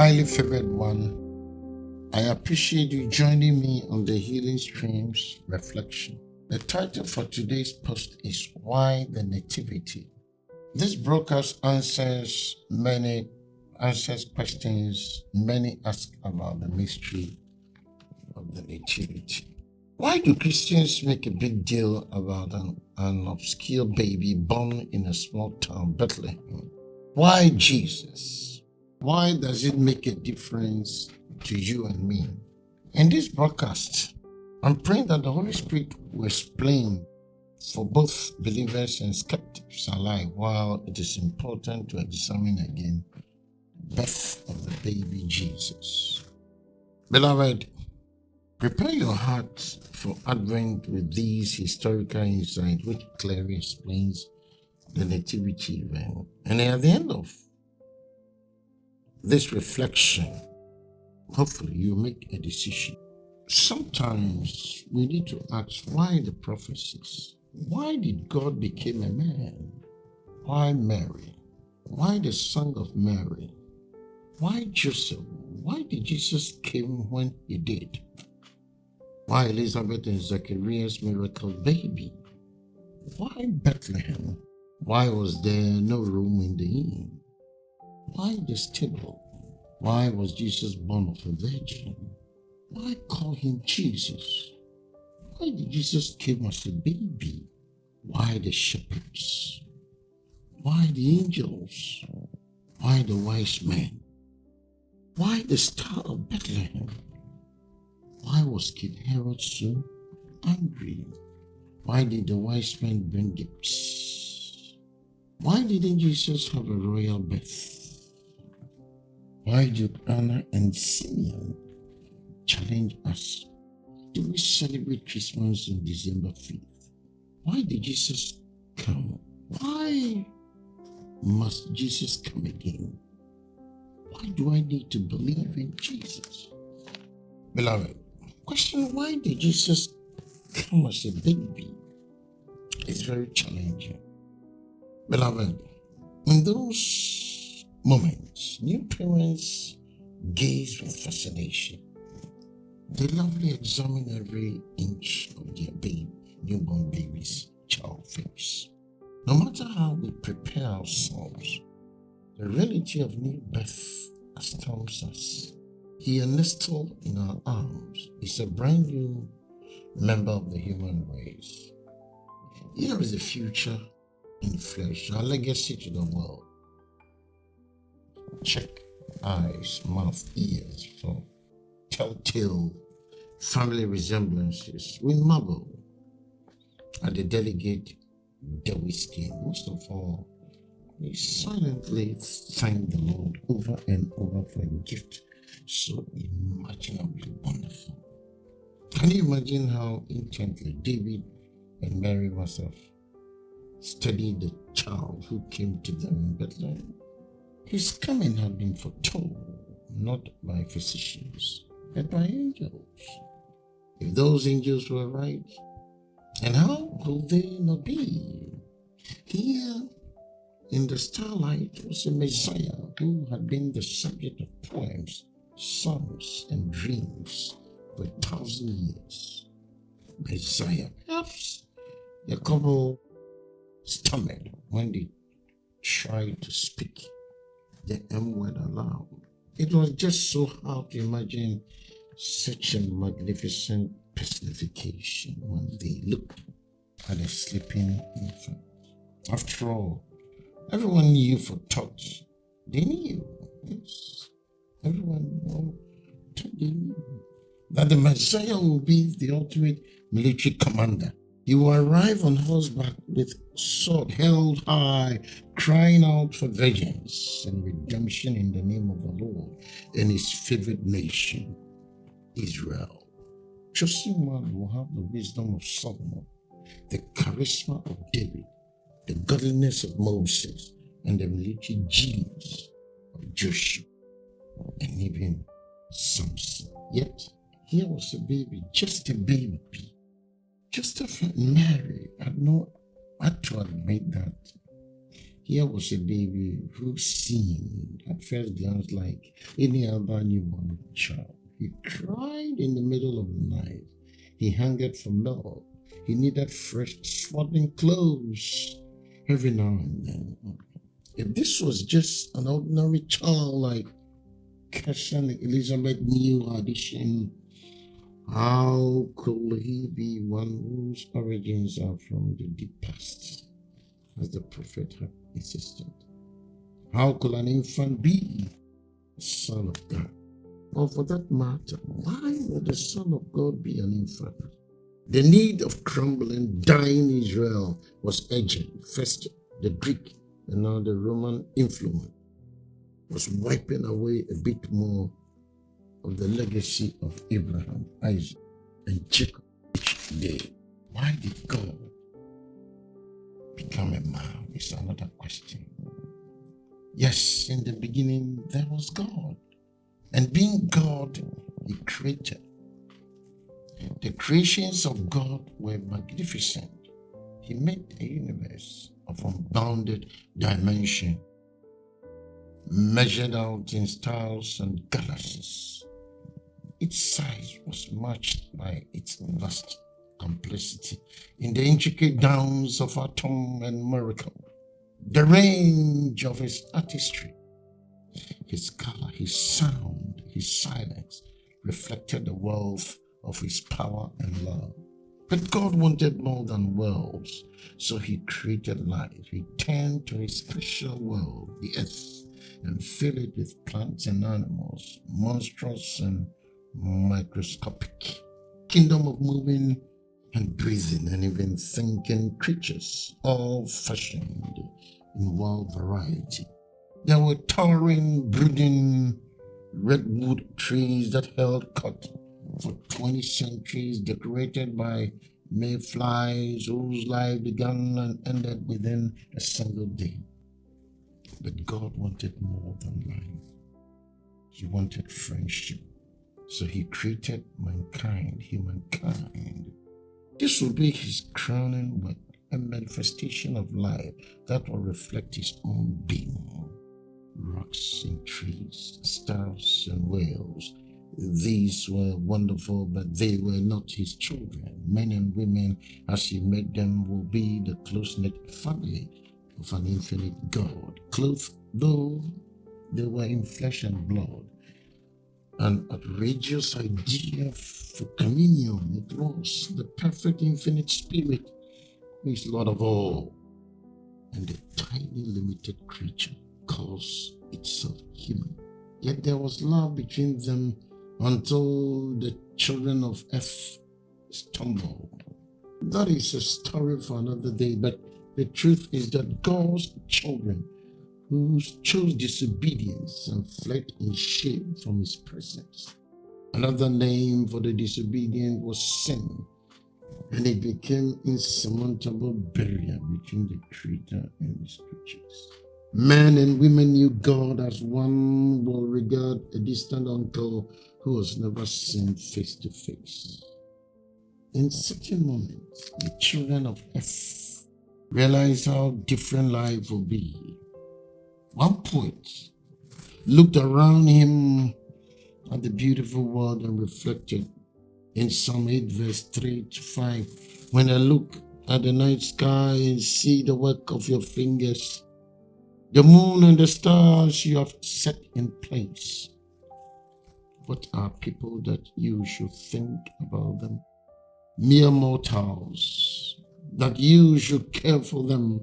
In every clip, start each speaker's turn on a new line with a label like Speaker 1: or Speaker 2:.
Speaker 1: highly favored one, I appreciate you joining me on the Healing Streams Reflection. The title for today's post is Why the Nativity? This broadcast answers questions many ask about the mystery of the Nativity. Why do Christians make a big deal about an obscure baby born in a small town, Bethlehem? Why Jesus? Why does it make a difference to you and me? In this broadcast, I'm praying that the Holy Spirit will explain for both believers and skeptics alike, while it is important to examine again the birth of the baby Jesus. Beloved, prepare your heart for Advent with these historical insights, which clearly explains the Nativity event. And at the end of this reflection, hopefully you make a decision. Sometimes we need to ask, why the prophecies? Why did God become a man? Why Mary? Why the son of Mary? Why Joseph? Why did Jesus came when he did? Why Elizabeth and Zacharias' miracle baby? Why Bethlehem? Why was there no room in the inn? Why the stable? Why was Jesus born of a virgin? Why call him Jesus? Why did Jesus came as a baby? Why the shepherds? Why the angels? Why the wise men? Why the star of Bethlehem? Why was King Herod so angry? Why did the wise men bring gifts? Why didn't Jesus have a royal birth? Why did Anna and Simeon challenge us? Do we celebrate Christmas on December 5th? Why did Jesus come? Why must Jesus come again? Why do I need to believe in Jesus? Beloved, question, why did Jesus come as a baby? It's very challenging. Beloved, in those moments, new parents gaze with fascination. They lovingly examine every inch of their newborn baby's child face. No matter how we prepare ourselves, the reality of new birth astounds us. He nestled in our arms is a brand new member of the human race. Here is the future in flesh, our legacy to the world. Check eyes, mouth, ears for telltale family resemblances. We marvel at the delicate, dewy skin. Most of all, we silently thank the Lord over and over for a gift so imaginably wonderful. Can you imagine how intently David and Mary must have studied the child who came to them in Bethlehem? His coming had been foretold, not by physicians, but by angels. If those angels were right, and how could they not be? Here in the starlight was a Messiah who had been the subject of poems, songs, and dreams for 1,000 years. Messiah. Perhaps the couple stammered when they tried to speak the M word aloud. It was just so hard to imagine such a magnificent personification when they looked at a sleeping infant. After all, everyone knew for thought. They knew, yes, everyone they knew that the Messiah will be the ultimate military commander. He will arrive on horseback with sword held high, crying out for vengeance and redemption in the name of the Lord and his favorite nation, Israel. Chosen one will have the wisdom of Solomon, the charisma of David, the godliness of Moses, and the military genius of Joshua, and even Samson. Yet, here was a baby, just a baby. Joseph and Mary had to admit that Here was a baby who seemed at first glance like any other newborn child. He cried in the middle of the night. He hungered for milk. He needed fresh swaddling clothes every now and then. If this was just an ordinary child like Keshan Elizabeth New Addition, how could he be one whose origins are from the deep past, as the prophet had insisted? How could an infant be the Son of God? Or for that matter, why would the Son of God be an infant? The need of crumbling, dying Israel was urgent. First, the Greek and now the Roman influence was wiping away a bit more of the legacy of Abraham, Isaac, and Jacob each day. Why did God become a man? Is another question. Yes, in the beginning there was God. And being God, He created. The creations of God were magnificent. He made a universe of unbounded dimension, measured out in stars and galaxies. Its size was matched by its vast complexity in the intricate dance of atom and miracle. The range of His artistry, His color, His sound, His silence reflected the wealth of His power and love. But God wanted more than worlds, so He created life. He turned to His special world, the earth, and filled it with plants and animals, monstrous and microscopic, kingdom of moving and breathing and even thinking creatures, all fashioned in wild variety. There were towering, brooding redwood trees that held court for 20 centuries, decorated by mayflies whose life began and ended within a single day. But God wanted more than life. He wanted friendship. So He created mankind, humankind. This will be His crowning work, a manifestation of life that will reflect His own being. Rocks and trees, stars and whales. These were wonderful, but they were not His children. Men and women, as He made them, will be the close-knit family of an infinite God, clothed though they were in flesh and blood. An outrageous idea for communion. It was the perfect infinite spirit who is Lord of all, and the tiny limited creature calls itself human. Yet there was love between them until the children of Earth stumbled. That is a story for another day, but the truth is that God's children who chose disobedience and fled in shame from His presence. Another name for the disobedient was sin, and it became insurmountable barrier between the Creator and His creatures. Men and women knew God as one will regard a distant uncle who was never seen face to face. In certain moments, the children of Earth realized how different life will be. One poet looked around him at the beautiful world and reflected in Psalm 8 verse 3 to 5, when I look at the night sky and see the work of your fingers, the moon and the stars you have set in place. What are people that you should think about them? Mere mortals, that you should care for them,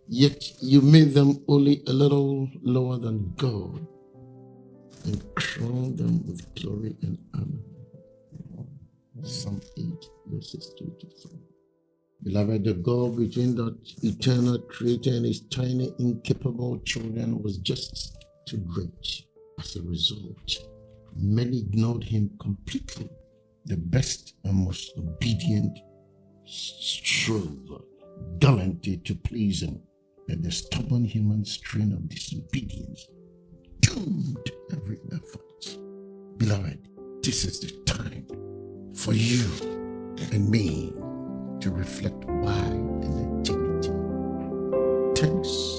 Speaker 1: yet you made them only a little lower than God and crown them with glory and honor. Psalm 8 verses 2 to 4. Beloved, the gulf between that eternal creator and his tiny, incapable children was just too great. As a result, many ignored him completely. The best and most obedient strove gallantly to please him, but the stubborn human strain of disobedience doomed every effort. Beloved, this is the time for you and me to reflect why and activity. Thanks